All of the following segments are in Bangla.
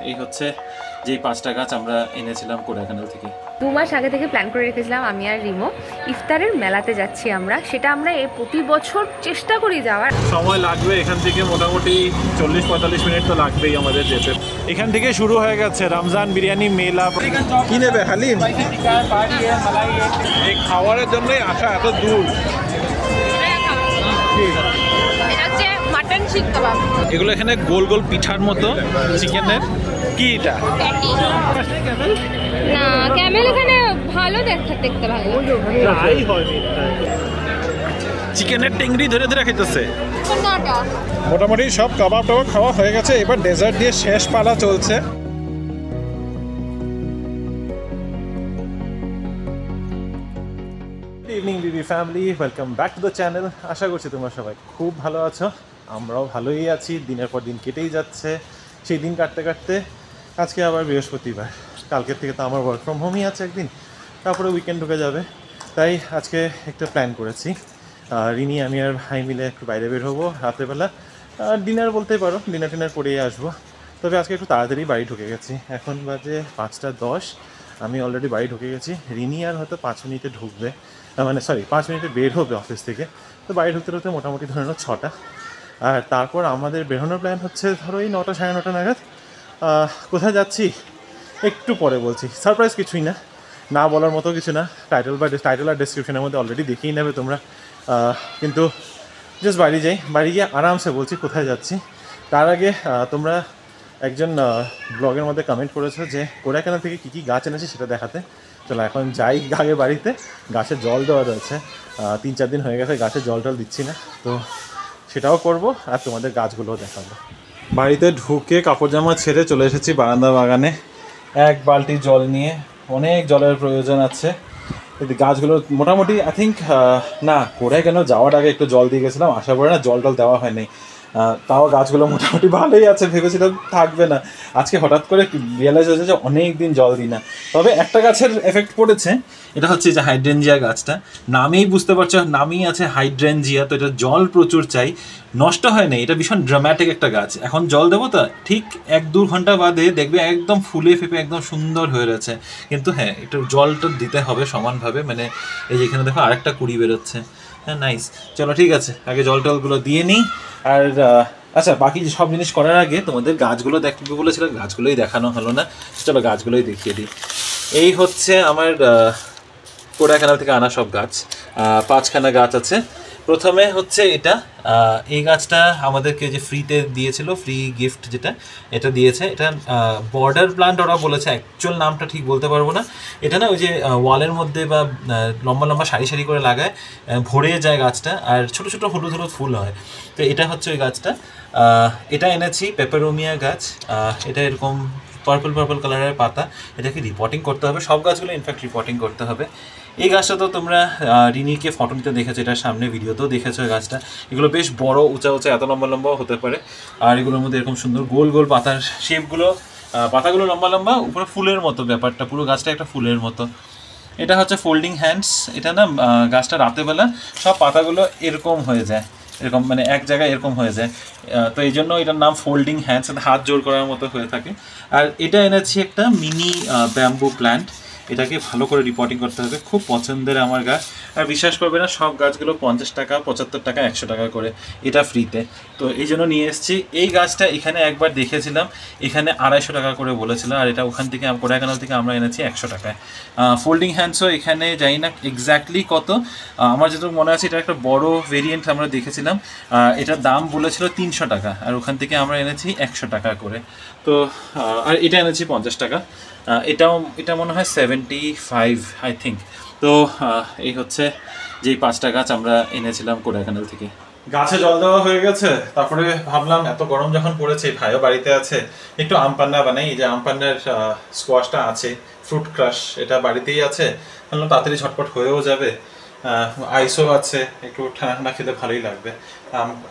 এই হচ্ছে যে 5টা গাছ আমরা এনেছিলাম কোডাইকানাল থেকে। 2 মাস আগে থেকে প্ল্যান করে রেখেছিলাম আমি আর রিমো ইফতারের মেলাতে যাচ্ছি আমরা। সেটা আমরা প্রতি বছর চেষ্টা করি যাওয়ার। সময় লাগবে এখান থেকে মোটামুটি 40-45 মিনিট তো লাগবেই আমাদের যেতে। এখান থেকে শুরু হয়ে গেছে রমজান বিরিয়ানি মেলা। কি নেবে হালিম? এই খাবারের জন্যই আসা এত দূর। এগুলো এখানে গোল গোল পিঠার মতো চিকেনের। কি এটা? না ক্যামেল এখানে ভালো দেখতে ভালো। চিকেনের টেংরি ধরে ধরে খাইতেছে। মোটামুটি সব কাবাব টাবাব খাওয়া হয়ে গেছে, এবার ডেজার্ট দিয়ে শেষ পালা চলছে। গুড ইভিনিং বিবি family, welcome back to the channel. আশা করছি তোমরা সবাই খুব ভালো আছো, আমরাও ভালোই আছি। দিনের পর দিন কেটেই যাচ্ছে, সেই দিন কাটতে কাটতে আজকে আবার বৃহস্পতিবার। কালকের থেকে তো আমার ওয়ার্ক ফ্রম হোমই আছে একদিন, তারপরে উইকেন্ড ঢুকে যাবে। তাই আজকে একটা প্ল্যান করেছি, রিনি আমি আর ভাই মিলে একটু বাইরে বের হবো রাত্রেবেলা। ডিনার বলতেই পারো, ডিনার করেই আসবো। তবে আজকে একটু তাড়াতাড়ি বাড়ি ঢুকে গেছি, এখন বাজে 5টা 10। আমি অলরেডি বাড়ি ঢুকে গেছি। রিনি আর হয়তো 5 মিনিটে ঢুকবে, মানে সরি 5 মিনিটে বের হবে অফিস থেকে। তো বাড়ি ঢুকতে ঢুকতে মোটামুটি ধরে নাও 6টা। আর তারপর আমাদের বেরোনোর প্ল্যান হচ্ছে ধরো এই 9টা 9:30 নাগাদ। কোথায় যাচ্ছি একটু পরে বলছি, সারপ্রাইজ কিছুই না, না বলার মতো কিছু না। টাইটেল আর ডেসক্রিপশনের মধ্যে অলরেডি দেখিয়ে নেবে তোমরা। কিন্তু জাস্ট বাড়ি যাই, বাড়ি গিয়ে আরামসে বলছি কোথায় যাচ্ছি। তার আগে তোমরা একজন ব্লগের মধ্যে কমেন্ট করেছো যে কোডাইকানাল থেকে কী কী গাছ এনেছে সেটা দেখাতে। চলো এখন যাই আগে বাড়িতে। গাছে জল দেওয়া রয়েছে, 3-4 দিন হয়ে গেছে গাছে জল টল দিচ্ছি না, তো সেটাও করব আর তোমাদের গাছগুলোও দেখাবো। বাড়িতে ঢুকে কাপড় জামা ছেড়ে চলে এসেছি বারান্দা বাগানে। 1 বালতি জল নিয়ে, অনেক জলের প্রয়োজন আছে। গাছগুলো মোটামুটি আই থিঙ্ক না কোডাইকানাল যাওয়ার আগে একটু জল দিয়ে গেছিলাম, আশা করি না জল টল দেওয়া হয়নি। তাও গাছগুলো মোটামুটি ভালোই আছে, ভেবেছিলাম থাকবে না। আজকে হঠাৎ করে রিয়েলাইজ হয়েছে যে অনেক দিন জল দিই না। তবে একটা গাছের এফেক্ট পড়েছে, এটা হচ্ছে যে হাইড্রেনজিয়া গাছটা। নামেই বুঝতে পারছো, নামেই আছে হাইড্রেনজিয়া, তো এটা জল প্রচুর চাই, নষ্ট হয় না। এটা ভীষণ ড্রামাটিক একটা গাছ। এখন জল দেবো তো ঠিক 1-2 ঘন্টা বাদে দেখবে একদম ফুলে ফেপে একদম সুন্দর হয়ে রয়েছে। কিন্তু হ্যাঁ একটু জলটা দিতে হবে সমানভাবে। মানে এই যে এখানে দেখো আরেকটা কুড়ি বেরোচ্ছে। হ্যাঁ নাইস, চলো ঠিক আছে, আগে জল টলগুলো দিয়ে নিই। আর আচ্ছা, বাকি সব জিনিস করার আগে তোমাদের গাছগুলো দেখবে বলেছিলাম, গাছগুলোই দেখানো হলো না। চলো গাছগুলোই দেখিয়ে দিই। এই হচ্ছে আমার কোডাইকানাল থেকে আনা সব গাছ। 5খানা গাছ আছে। প্রথমে হচ্ছে এটা, এই গাছটা আমাদেরকে যে ফ্রিতে দিয়েছিল, ফ্রি গিফট যেটা, এটা দিয়েছে। এটা বর্ডার প্লান্ট ওরা বলেছে, অ্যাকচুয়াল নামটা ঠিক বলতে পারবো না। এটা না ওই যে ওয়ালের মধ্যে বা লম্বা লম্বা সারি সারি করে লাগায়, ভরে যায় গাছটা, আর ছোটো ছোটো হলুদ হলুদ ফুল হয়। তো এটা হচ্ছে ওই গাছটা। এটা এনেছি পেপারোমিয়া গাছ। এটা এরকম পার্পল কালারের পাতা। এটাকে রিপোর্টিং করতে হবে, সব গাছগুলো ইনফ্যাক্ট রিপোর্টিং করতে হবে। এই গাছটা তো তোমরা রিনিকে ফটো নিতে দেখেছো, এটার সামনে ভিডিওতেও দেখেছো। এই গাছটা এগুলো বেশ বড়, উঁচা এত লম্বা লম্বাও হতে পারে। আর এগুলোর মধ্যে এরকম সুন্দর গোল গোল পাতার শেপগুলো, পাতাগুলো লম্বা লম্বা, উপরে ফুলের মতো ব্যাপারটা, পুরো গাছটা একটা ফুলের মতো। এটা হচ্ছে ফোল্ডিং হ্যান্ডস। এটা না গাছটা রাতেবেলা সব পাতাগুলো এরকম হয়ে যায়, এরকম মানে এক জায়গায় এরকম হয়ে যায়। তো এই জন্য এটার নাম ফোল্ডিং হ্যান্ডস, হাত জোর করার মতো হয়ে থাকে। আর এটা এনেছি একটা মিনি ব্যাম্বু প্ল্যান্ট। এটাকে ভালো করে রিপোর্টিং করতে হবে, খুব পছন্দের আমার গাছ। আর বিশ্বাস করবে না, সব গাছগুলো 50 টাকা, 75 টাকা, 100 টাকা করে, এটা ফ্রিতে। তো এই জন্য নিয়ে এসেছি। এই গাছটা এখানে একবার দেখেছিলাম, এখানে 250 টাকা করে বলেছিল, আর এটা ওখান থেকে কোডাইকানাল থেকে আমরা এনেছি 100 টাকায়। ফোল্ডিং হ্যান্ডসও এখানে জানি না এক্স্যাক্টলি কত, আমার যেটুকু মনে আছে এটা একটা বড় ভেরিয়েন্ট আমরা দেখেছিলাম। এটার দাম বলেছিল 300 টাকা, আর ওখান থেকে আমরা এনেছি 100 টাকা করে। তো আর এটা এনেছি 50 টাকা। এটা মনে হয় 75 আই থিঙ্ক। তো এই হচ্ছে যেই 5টা গাছ আমরা এনেছিলাম কোডাইকানাল থেকে। গাছে জল দেওয়া হয়ে গেছে, তারপরে ভাবলাম এত গরম যখন পড়েছে, ভাইও বাড়িতে আছে, একটু আম পান্না বানাই। এই যে আম পান্নার স্কোয়াশটা আছে, ফ্রুট ক্রাশ, এটা বাড়িতেই আছে, ভাবলাম তাড়াতাড়ি ঝটপট হয়েও যাবে। আইসও আছে, একটু ঠান্ডা ঠান্ডা খেতে ভালোই লাগবে,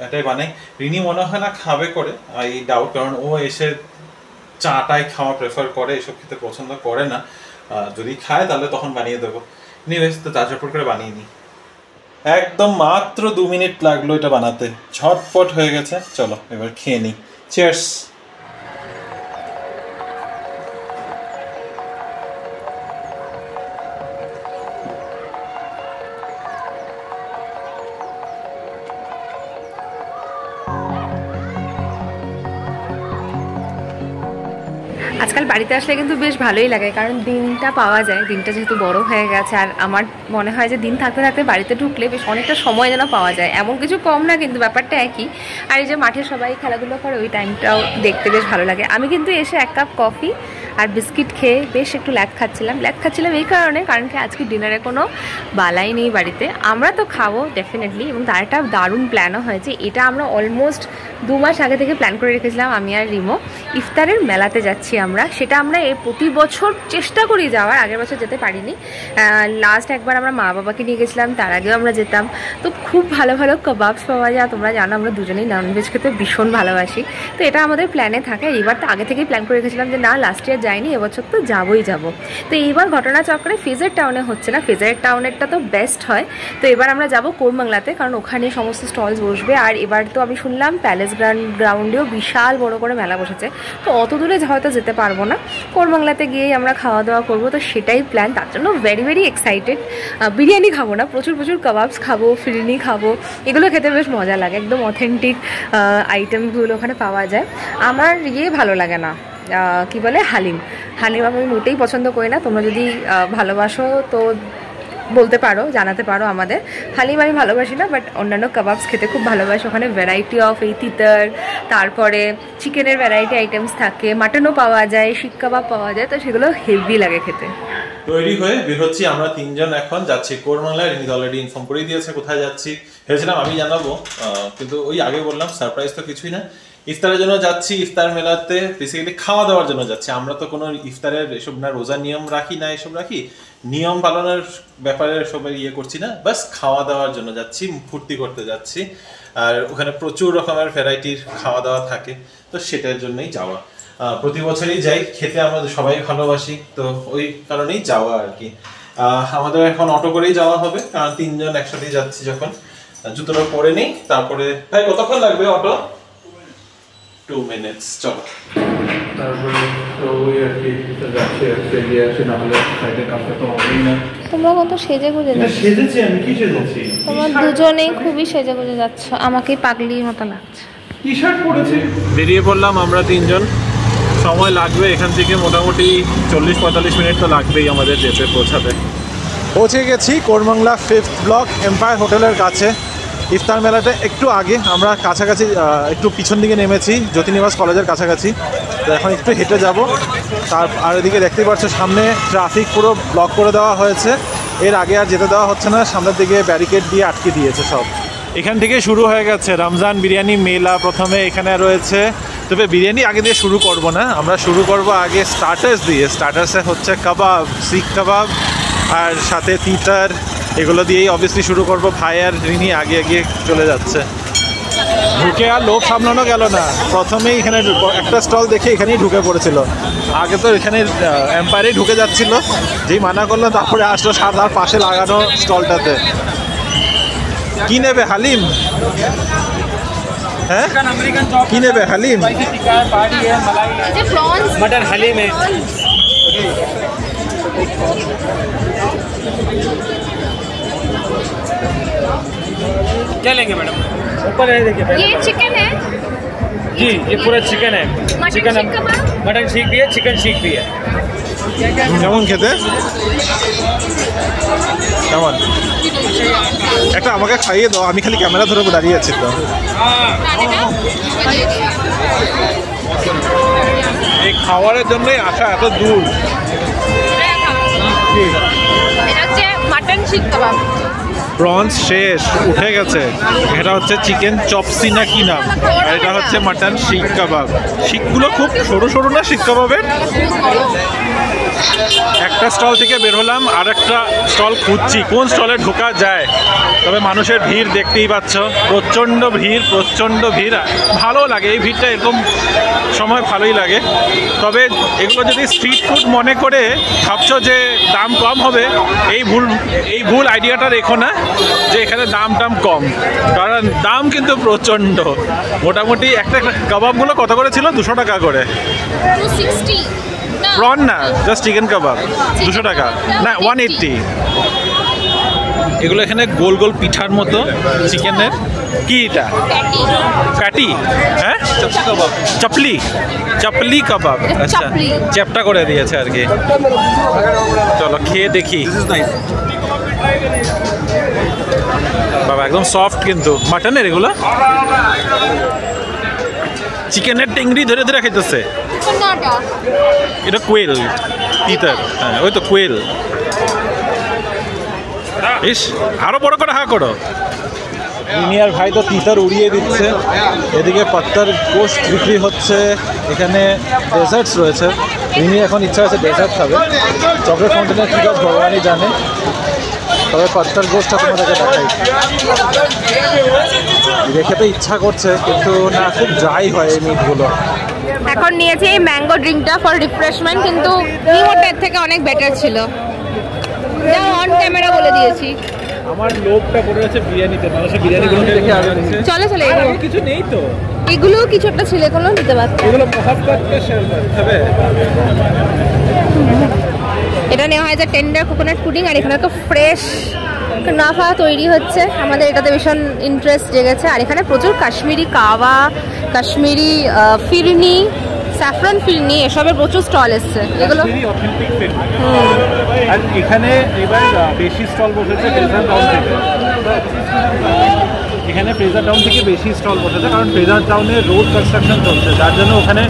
এটাই বানাই। রিনি মনে হয় না খাবে করে, এই ডাউট, কারণ ও এসে চাটাই খাওয়া প্রেফার করে, এসব খেতে পছন্দ করে না। যদি খায় তাহলে তখন বানিয়ে দেবো। নিবেশ তো ঝটপট করে বানিয়ে নিই। একদম মাত্র 2 মিনিট লাগলো এটা বানাতে, ঝটপট হয়ে গেছে। চলো এবার খেয়ে নিই। চিয়ার্স। আজকাল বাড়িতে আসলে কিন্তু বেশ ভালোই লাগে, কারণ দিনটা পাওয়া যায়, দিনটা যেহেতু বড় হয়ে গেছে। আর আমার মনে হয় যে দিন থাকতে থাকতে বাড়িতে ঢুকলে বেশ অনেকটা সময় যেন পাওয়া যায়, এমন কিছু কম না, কিন্তু ব্যাপারটা একই। আর এই যে মাঠে সবাই খেলাধুলো করে, ওই টাইমটাও দেখতে বেশ ভালো লাগে। আমি কিন্তু এসে 1 কাপ কফি আর বিস্কিট খেয়ে বেশ একটু ল্যাদ খাচ্ছিলাম এই কারণে, কারণ কি আজকে ডিনারে কোনো বালাই নেই বাড়িতে। আমরা তো খাবো ডেফিনেটলি, এবং তার একটা দারুণ প্ল্যানও হয়েছে। এটা আমরা অলমোস্ট 2 মাস আগে থেকে প্ল্যান করে রেখেছিলাম আমি আর রিমো। ইফতারের মেলাতে যাচ্ছি আমরা, সেটা আমরা প্রতি বছর চেষ্টা করি যাওয়ার, আগের বছর যেতে পারিনি। লাস্ট একবার আমরা মা বাবাকে নিয়ে গেছিলাম, তার আগেও আমরা যেতাম। তো খুব ভালো ভালো কাবাবস পাওয়া যায়, তোমরা জানো আমরা দুজনেই ননভেজ খেতে ভীষণ ভালোবাসি। তো এটা আমাদের প্ল্যানে থাকে। এইবার তো আগে থেকেই প্ল্যান করে রেখেছিলাম যে না, লাস্ট ইয়ার যাইনি, এবছর তো যাবোই যাবো। তো এইবার ঘটনাচক্রে ফেজার টাউনে হচ্ছে না, ফেজার টাউনেরটা তো বেস্ট হয়। তো এবার আমরা যাবো কোরবাংলাতে, কারণ ওখানে সমস্ত স্টলস বসবে। আর এবার তো আমি শুনলাম প্যালেস গ্রাউন্ডেও বিশাল বড় করে মেলা বসেছে। তো অত দূরে হয়তো যেতে পারবো না, কোরবাংলাতে গিয়েই আমরা খাওয়া দাওয়া করবো। তো সেটাই প্ল্যান, তার জন্য ভেরি ভেরি এক্সাইটেড। বিরিয়ানি খাবো না, প্রচুর প্রচুর কাবাবস খাবো, ফিরনি খাবো, এগুলো খেতে বেশ মজা লাগে। একদম অথেন্টিক আইটেমগুলো ওখানে পাওয়া যায়। আমার ভালো লাগে না, কি বলে, হালিম আমি মোটেই পছন্দ করি না। তোমরা যদি ভালোবাসো তো বলতে পারো, জানাতে পারো আমাদের। হালিম আমি ভালোবাসি না, বাট অন্যান্য কাবাবস খেতে খুব ভালোবাসি। ওখানে ভ্যারাইটি অফ এই তিতার, তারপরে চিকেনের ভ্যারাইটি আইটেমস থাকে, মাটনও পাওয়া যায়, শিক কাবাব পাওয়া যায়। তো সেগুলো হেভি লাগে খেতে। তৈরি হয়ে বের হচ্ছি আমরা 3 জন, এখন যাচ্ছি কোরবাংলায়। রিনিত অলরেডি ইনফর্ম করে দিয়েছে কোথায় যাচ্ছি। ভেবেছিলাম আমি জানাবো, কিন্তু ওই আগে বললাম সারপ্রাইজ তো কিছুই না। ইফতারের জন্য যাচ্ছি, ইফতার মেলাতে বেসিক্যালি খাওয়া দাওয়ার জন্য যাচ্ছি। আমরা তো কোনো ইফতারের এসব না, রোজা নিয়ম রাখি না, এসব রাখি, নিয়ম পালনের ব্যাপারে সবাই করছি না, বাস খাওয়া দাওয়ার জন্য যাচ্ছি, ফুর্তি করতে যাচ্ছি। আর ওখানে প্রচুর রকমের ভ্যারাইটির খাওয়া দাওয়া থাকে, তো সেটার জন্যই যাওয়া। প্রতি বছরই যাই, খেতে আমরা সবাই ভালোবাসি, তো ওই কারণেই যাওয়া আর কি। আমাদের এখন অটো করেই যাওয়া হবে, কারণ 3 জন একসাথেই যাচ্ছি। যখন জুতোটা পরে নিই, তারপরে ভাই কতক্ষণ লাগবে অটো? 2 মিনিটস, চলো। তারপরে তো ওই আর কি যাচ্ছে, এগিয়ে আসে, না হলে সাইডে কাছে তো হবেই না। তোমরা কত সেজে গুজে যাচ্ছ? সেজেছি আমি, কি সেজেছি? তোমরা দুজনেই খুবই সেজে গুজে যাচ্ছ, আমাকেই পাগলির মতো লাগছে। টি শার্ট পরেছি। বেরিয়ে পড়লাম আমরা 3 জন। সময় লাগবে এখান থেকে মোটামুটি 40-45 মিনিট তো লাগবেই আমাদের যেতে, পৌঁছে গেছি কোরবাংলা 5th ব্লক এম্পায়ার হোটেলের কাছে। ইফতার মেলাটা একটু আগে, আমরা কাছাকাছি একটু পিছন দিকে নেমেছি, জ্যোতিনিবাস কলেজের কাছাকাছি। তো এখন একটু হেঁটে যাব। আর এদিকে দেখতেই পাচ্ছ সামনে ট্রাফিক পুরো ব্লক করে দেওয়া হয়েছে। এর আগে আর যেতে দেওয়া হচ্ছে না, সামনের দিকে ব্যারিকেড দিয়ে আটকে দিয়েছে সব। এখান থেকে শুরু হয়ে গেছে রমজান বিরিয়ানি মেলা। প্রথমে এখানে রয়েছে, তবে বিরিয়ানি আগে দিয়ে শুরু করব না, আমরা শুরু করব আগে স্টার্টার্স দিয়ে। স্টার্টার্সে হচ্ছে কাবাব, শিক কাবাব আর সাথে তিতার, এগুলো দিয়েই অবভিয়াসলি শুরু করব। ভাই আর রিনি আগে আগে চলে যাচ্ছে। ঢুকে আর লোভ সামলানো গেল না, প্রথমেই এখানে একটা স্টল দেখে এখানেই ঢুকে পড়েছিল। আগে তো এখানে এম্পায়ারেই ঢুকে যাচ্ছিল, যেই মানা করলো তারপরে আসলো তার পাশে লাগানো স্টলটাতে। কি নেবে, হালিম? হ্যাঁ, কি নেবে হালিম? मटन हलीम है। क्या लेंगे मैडम? ऊपर है, देखिए ये चिकन है जी, ये पूरा चिकन है। मटन चिकन सीख कबाब? मटन सीख भी है, चिकन सीख भी है। কেমন খেতে? কেমন? একটা আমাকে খাইয়ে দাও, আমি খালি ক্যামেরা ধরে দাঁড়িয়ে আছি তো। এই খাবারের জন্যই আসা এত দূর। এটা হচ্ছে মাটন শিক কাবাব। প্রনস শেষ, উঠে গেছে। এটা হচ্ছে চিকেন চপসি না কি নাম, আর এটা হচ্ছে মাটন শিক কাবাব। শিকগুলো খুব সরু সরু না শিক কাবাবের? একটা স্টল থেকে বের হলাম, আর একটা স্টল খুঁজছি কোন স্টলে ঢোকা যায়। তবে মানুষের ভিড় দেখতেই পাচ্ছ, প্রচণ্ড ভিড়। ভালো লাগে এই ভিড়টা, এরকম সময় ভালোই লাগে। তবে এগুলো যদি স্ট্রিট ফুড মনে করে ভাবছো যে দাম কম হবে, এই ভুল আইডিয়াটা রেখো না যে এখানে দাম কম, কারণ দাম কিন্তু প্রচণ্ড। মোটামুটি একটা কাবাবগুলো কত করে ছিল? 200 টাকা করে। 260 প্রন না, জাস্ট চিকেন কাবাব 200 টাকা না, 180। এগুলো এখানে গোল গোল পিঠার মতো চিকেনের। কি এটা? প্যাটি। হ্যাঁ, চাপলি চাপলি কাবাব। আচ্ছা, চ্যাপটা করে দিয়েছে আর কি। চলো খেয়ে দেখি। বাবা একদম সফট, কিন্তু মাটনের এগুলো। চিকেনের টেংরি ধরে ধরে খাইতেছে। এটা কোয়েল, তিতার। হ্যাঁ ওই তো কোয়েল। ইস, আরো বড় করে হা করো। ইনিয়ার ভাই তো তিতার উড়িয়ে দিচ্ছে। এদিকে পাত্তার গোশত বিক্রি হচ্ছে, এখানে ডেজার্টস রয়েছে। রিনি এখন ইচ্ছা আছে ডেজার্ট খাবে। চকলেট ফাউন্টেনের কী গাছ ভগবানই জানে, তবে পাত্তার গোশতটা তোমাদেরকে দেখাই। দেখে তো ইচ্ছা করছে, কিন্তু না, খুব ড্রাই হয় এই মিটগুলো। এখন নিয়েছি এই ম্যাঙ্গো ড্রিঙ্কটা ফর রিফ্রেশমেন্ট, কিন্তু নিমোটের থেকে অনেক বেটার ছিল। যা অন ক্যামেরা বলে দিয়েছি। আমার লোভটা পড়ে আছে বিরিয়ানিতে, মানুষের বিরিয়ানিগুলো দেখে আগে চলে চলে এগুলো কিছু নেই তো। এগুলোও কিছু একটা ছিল, এগুলো দিতে পারতো। এগুলো মহাব্বতকে শেয়ার করতে হবে। এটা নেওয়া হয় যে টেন্ডার কোকোনাট পুডিং, আর এখানে তো ফ্রেশ কুনাফা তৈরি হচ্ছে। আমাদের এটাতে ভীষণ ইন্টারেস্ট জেগেছে। আর এখানে প্রচুর কাশ্মীরি কাওয়া, কাশ্মীরি ফিরনি, স্যাফরন ফিরনি, এসবের প্রচুর স্টল এসছে। এগুলো অথেন্টিক ফিরনি। আর এখানে এবার বেশি স্টল বসেছে ফ্রেজার টাউন থেকে। এখানে ফ্রেজার টাউন থেকে বেশি স্টল বসেছে, কারণ ফ্রেজার টাউনে রোড কনস্ট্রাকশন চলছে, যার জন্য ওখানে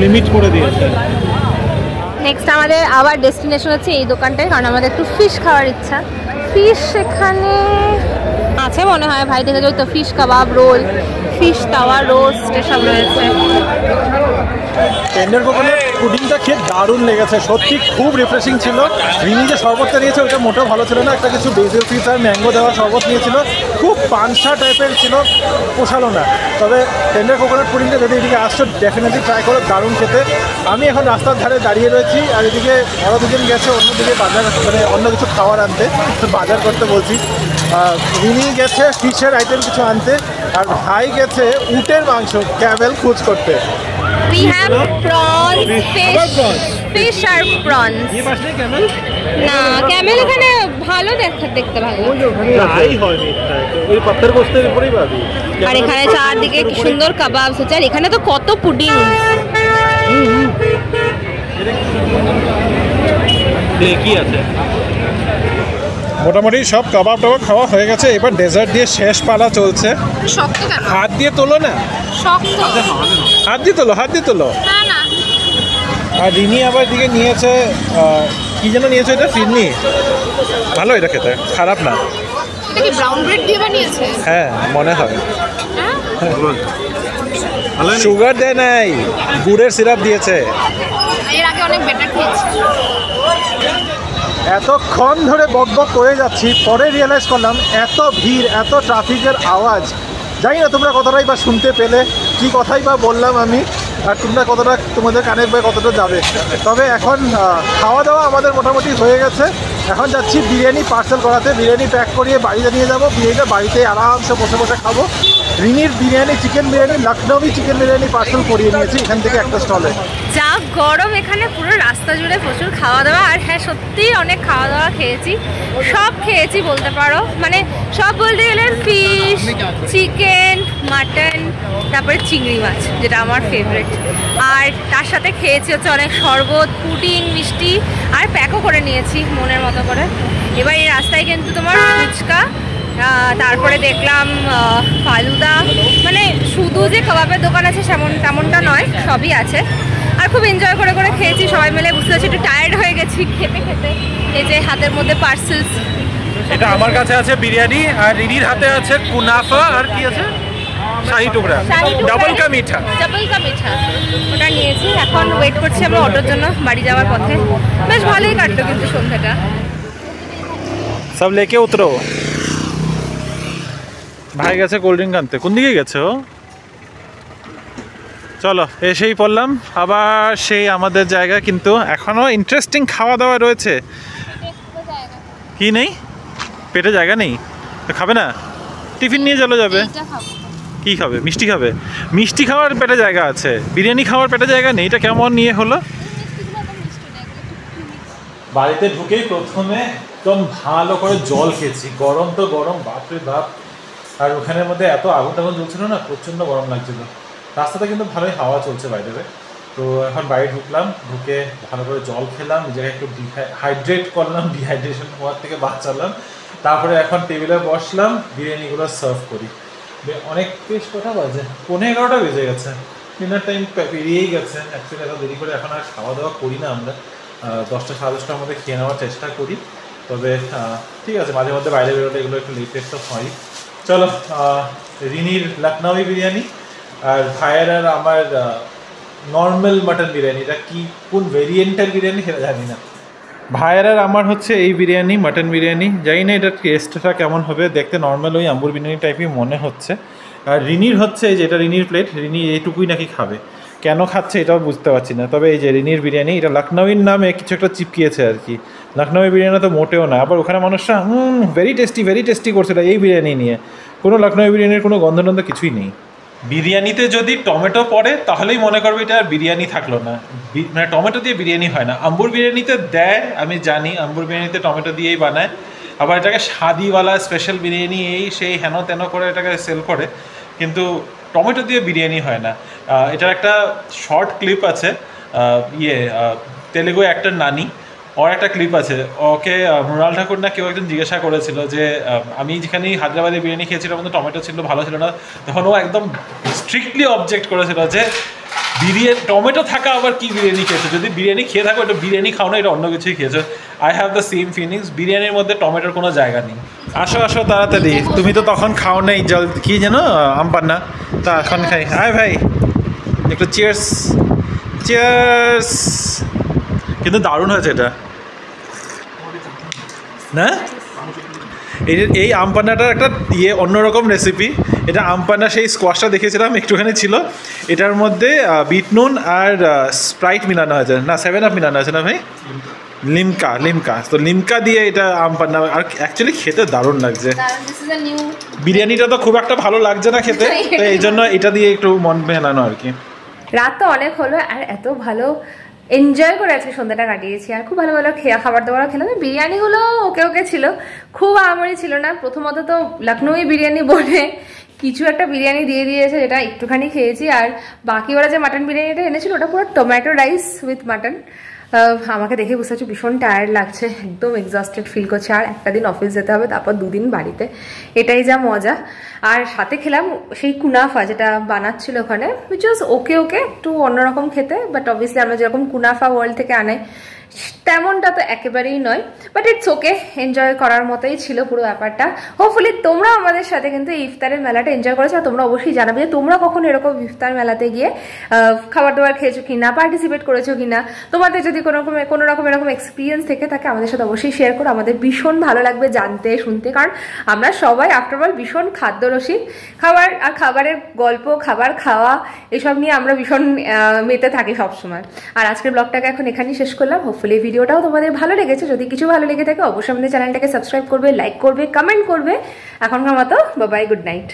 লিমিট করে দিয়েছে। নেক্সট আমাদের আবার ডেস্টিনেশন হচ্ছে এই দোকানটায়, কারণ আমাদের একটু ফিশ খাওয়ার ইচ্ছা। ফিশ এখানে আছে মনে হয়, ভাই দেখে যাই তো। ফিশ কাবাব, রোল, ফিশ তাওয়া রোস্ট এসব রয়েছে। টেন্ডার কোকোনাট পুডিংটা খেয়ে দারুণ লেগেছে, সত্যি খুব রিফ্রেশিং ছিল। রিনি যে শরবতটা নিয়েছে ওটা মোটেও ভালো ছিল না, একটা কিছু বেজেল ফিস আর ম্যাঙ্গো দেওয়া শরবত নিয়েছিল, খুব পানসা টাইপের ছিল, পোষালো না। তবে টেন্ডার কোকোনাট পুডিংটা যদি এদিকে আসছো ডেফিনেটলি ট্রাই করো, দারুণ খেতে। আমি এখন রাস্তার ধারে দাঁড়িয়ে রয়েছি, আর এদিকে আরও দুজন গেছে অন্যদিকে বাজার, মানে অন্য কিছু খাবার আনতে, বাজার করতে বলছি। রিনি গেছে ফিশের আইটেম কিছু আনতে, আর ভাই গেছে উটের মাংস, ক্যামেল খোঁজ করতে। We have prawns, fish আর prawns। না, ক্যামেল এখানে ভালো দেখতে ভালো। ওই পাত্তার গোশতের উপরেই পাবি। আর এখানে চারদিকে কি সুন্দর কাবাব হচ্ছে, আর এখানে তো কত পুডিং। কি আছে? মোটামুটি সব কাবাব টাবাব খাওয়া হয়ে গেছে, এবার ডেজার্ট দিয়ে শেষ পালা চলছে। শক্ত কেন? হাত দিয়ে তোলো না, শক্ত। হাত দিয়ে তোলো, হাত দিয়ে তোলো। না না। আর রিনি আবার দিকে নিয়েছে কি যেন নিয়েছে, এটা ফিরনি। ভালো এটা খেতে, খারাপ না। এটা কি ব্রাউন ব্রেড দিয়ে বানিয়েছে? হ্যাঁ মনে হয়। সুগার দেয় নাই, গুড়ের সিরাপ দিয়েছে। এর আগে অনেক বেটার খেয়েছি। এতক্ষণ ধরে বক বক করে যাচ্ছি, পরে রিয়েলাইজ করলাম এত ভিড়, এত ট্রাফিকের আওয়াজ, জানি না তোমরা কতটাই বা শুনতে পেলে, কি কথাই বা বললাম আমি, আর তোমরা কতটা, তোমাদের কানে বা কতটা যাবে। তবে এখন খাওয়া দাওয়া আমাদের মোটামুটি হয়ে গেছে। এখন যাচ্ছি বিরিয়ানি পার্সেল করাতে, বিরিয়ানি প্যাক করিয়ে বাড়িতে নিয়ে যাবো। বিরিয়ানিটা বাড়িতে আরামসে বসে বসে খাবো। রিনির বিরিয়ানি, চিকেন বিরিয়ানি, লখনৌই চিকেন বিরিয়ানি পার্সেল করিয়ে নিয়েছি এখান থেকে একটা স্টলে। যা গরম এখানে, পুরো রাস্তা জুড়ে প্রচুর খাওয়া দাওয়া। আর হ্যাঁ, সত্যিই অনেক খাওয়া দাওয়া খেয়েছি, সব খেয়েছি বলতে পারো। মানে সব বলতে গেলে ফিশ, চিকেন, মাটন, তারপরে চিংড়ি মাছ, যেটা আমার ফেভারিট। আর তার সাথে খেয়েছি হচ্ছে অনেক শরবত, পুডিং, মিষ্টি, আর প্যাকও করে নিয়েছি মনের মতো করে। এবার এই রাস্তায় কিন্তু তোমার ফুচকা, তারপরে দেখলাম ফালুদা, মানে শুধু যে কাবাবের দোকান আছে তেমনটা নয়, সবই আছে। আর খুব এনজয় করে করে খেয়েছি সবাই মিলে। বুঝতে পারছি একটু টায়ার্ড হয়ে গেছি খেতে খেতে। এই যে হাতের মধ্যে পার্সেলস, এটা আমার কাছে আছে বিরিয়ানি, আর রিনির হাতে আছে কুনাফা, আর কি আছে শাহি টুকরা, ডাবল কা মিঠা। ওটা নিয়েছি। এখন ওয়েট করছি আমরা অটোর জন্য বাড়ি যাওয়ার পথে। বেশ ভালোই কাটলো কিন্তু সন্ধ্যাটা। সব লেকে উতরো। ভাই গেছে কোল্ড ড্রিঙ্ক আনতে। কোন দিকে গেছে ও? চলো এসেই পড়লাম আবার সেই আমাদের জায়গা, কিন্তু এখনও ইন্টারেস্টিং খাওয়া দাওয়া রয়েছে। কি নেই? পেটে জায়গা নেই? খাবে না? টিফিন নিয়ে চলে যাবে। কি খাবে? মিষ্টি খাবে? মিষ্টি খাওয়ার পেটে জায়গা আছে, বিরিয়ানি খাওয়ার পেটে জায়গা নেই। এটা কেমন নিয়ে হলো? বাড়িতে ঢুকেই প্রথমে একদম ভালো করে জল খেয়েছি, গরম তো গরম, বাপরে বাপ। আর ওখানের মধ্যে এত আগুন টাগুন জ্বলছিল না, প্রচণ্ড গরম লাগছিল। রাস্তাতে কিন্তু ভালোই হাওয়া চলছে বাইরে। তো এখন বাইরে ঢুকলাম, ঢুকে ভালো করে জল খেলাম, নিজেকে একটু হাইড্রেট করলাম, ডিহাইড্রেশন হওয়ার থেকে বাঁচালাম। তারপরে এখন টেবিলে বসলাম, বিরিয়ানিগুলো সার্ভ করি। অনেক বেশ কথা বাজে, 11:30 বেজে গেছে, ডিনার টাইম পেরিয়েই গেছে। অ্যাকচুয়ালি এত দেরি করে এখন আর খাওয়া দাওয়া করি না আমরা, 10টা সাড়ে 10টার মধ্যে খেয়ে নেওয়ার চেষ্টা করি। তবে ঠিক আছে, মাঝে মধ্যে বাইরে বেরোলে এগুলো একটু লেটেস্ট তো হয়। চলো, রিনির লখনৌই বিরিয়ানি আর ভাইয়ের আর আমার নর্মাল মাটন বিরিয়ানি, এটা কি কোন ভেরিয়েন্টের বিরিয়ানি সেটা জানি না। ভাইয়ের আর আমার হচ্ছে এই বিরিয়ানি, মাটন বিরিয়ানি, জানি না এটার টেস্টটা কেমন হবে, দেখতে নর্মাল ওই আম্বুর বিরিয়ানি টাইপই মনে হচ্ছে। আর রিনির হচ্ছে এই যে এটা রিনির প্লেট, রিনি এইটুকুই নাকি খাবে, কেন খাচ্ছে এটাও বুঝতে পারছি না। তবে এই যে রিনির বিরিয়ানি, এটা লখনৌইর নামে কিছু একটা চিপকিয়েছে আর কি, লখনৌই বিরিয়ানি তো মোটেও না। আবার ওখানে মানুষরা ভেরি টেস্টি করছিল এই বিরিয়ানি নিয়ে, কোনো লখনৌই বিরিয়ানির কোনো গন্ধ কিছুই নেই। বিরিয়ানিতে যদি টমেটো পড়ে তাহলেই মনে করবে এটা আর বিরিয়ানি থাকলো না, মানে টমেটো দিয়ে বিরিয়ানি হয় না। আম্বুর বিরিয়ানিতে দেয়, আমি জানি আম্বুর বিরিয়ানিতে টমেটো দিয়েই বানায়, আবার এটাকে স্বাদিওয়ালা স্পেশাল বিরিয়ানি এই সেই হেন তেন করে এটাকে সেল করে, কিন্তু টমেটো দিয়ে বিরিয়ানি হয় না। এটার একটা শর্ট ক্লিপ আছে, তেলেগু অ্যাক্টর নানি, ওর একটা ক্লিপ আছে, ওকে মৃণাল ঠাকুর না কেউ একজন জিজ্ঞাসা করেছিল যে আমি যেখানেই হায়দ্রাবাদে বিরিয়ানি খেয়েছিলাম মধ্যে টমেটো ছিল, ভালো ছিল না, তখন ও একদম স্ট্রিক্টলি অবজেক্ট করেছিল যে বিরিয়ানি টমেটো থাকা আবার কি বিরিয়ানি খেয়েছো, যদি বিরিয়ানি খেয়ে থাকো এটা বিরিয়ানি খাও না, এটা অন্য কিছুই খেয়েছো। I have the same feelings, বিরিয়ানির মধ্যে টমেটোর কোনো জায়গা নেই। আসো আসো তাড়াতাড়ি, তুমি তো তখন খাও নেই জল কি যেন আমপান্না, তা এখন খাই। আয় ভাই একটু চিয়ার্স চিয়ার্স। কিন্তু দারুণ হয়েছে এটা না, এই আমপান্নাটার একটা অন্যরকম রেসিপি। এটা আমপান্না সেই স্কোয়াশটা দেখেছিলাম একটুখানি ছিল, এটার মধ্যে বিট নুন আর স্প্রাইট মিলানো হয়েছে, না 7 আপ মিলানো হয়েছে না ভাই, লিমকা। তো লিমকা দিয়ে এটা আমপান্না, আর অ্যাকচুয়ালি খেতে দারুণ লাগছে। বিরিয়ানিটা তো খুব একটা ভালো লাগছে না খেতে, তো এই জন্য এটা দিয়ে একটু মন মেলানো আর কি। রাত তো অনেক হলো, আর এত ভালো এনজয় করে আজকে সন্ধ্যাটা কাটিয়েছি, আর খুব ভালো ভালো খাবার দাবার খেলাম। বিরিয়ানিগুলো ওকে ছিল, খুব আমারই ছিল না। প্রথমত তো লখনৌই বিরিয়ানি বলে কিছু একটা বিরিয়ানি দিয়ে দিয়েছে, যেটা একটুখানি খেয়েছি। আর বাকি ওরা যে মাটন বিরিয়ানিটা এনেছিল ওটা পুরো টমেটো রাইস উইথ মাটন। আমাকে দেখে বুঝতে পারছি ভীষণ টায়ার্ড লাগছে, একদম এক্সস্টেড ফিল করছে। আর একটা দিন অফিস যেতে হবে, তারপর 2 দিন বাড়িতে, এটাই যা মজা। আর সাথে খেলাম সেই কুনাফা যেটা বানাচ্ছিল ওখানে, উইচ ওয়াজ ওকে একটু অন্যরকম খেতে, বাট অবভিয়াসলি আমরা যেরকম কুনাফা ওয়ার্ল্ড থেকে আনাই তেমনটা তো একেবারেই নয়, বাট ইটস ওকে, এনজয় করার মতোই ছিল পুরো ব্যাপারটা। হোপফুলি তোমরা আমাদের সাথে কিন্তু এই ইফতারের মেলাটা এনজয় করেছো, আর তোমরা অবশ্যই জানাবে যে তোমরা কখন এরকম ইফতার মেলাতে গিয়ে খাবার দাবার খেয়েছো কিনা, পার্টিসিপেট করেছো কিনা। তোমাদের যদি কোনো রকম এরকম এক্সপিরিয়েন্স থেকে থাকে আমাদের সাথে অবশ্যই শেয়ার করো, আমাদের ভীষণ ভালো লাগবে জানতে শুনতে, কারণ আমরা সবাই আফটারঅল ভীষণ খাদ্যরসিক। খাবার আর খাবারের গল্প, খাবার খাওয়া এসব নিয়ে আমরা ভীষণ মেতে থাকি সবসময়। আর আজকের ব্লগটাকে এখন এখানেই শেষ করলাম। হোপফুলি এই ভিডিওটাও তোমাদের ভালো লেগেছে, যদি কিছু ভালো লেগে থাকে অবশ্যই আমাদের চ্যানেলটাকে সাবস্ক্রাইব করবে, লাইক করবে, কমেন্ট করবে। এখনকার মতো বাই, গুড নাইট।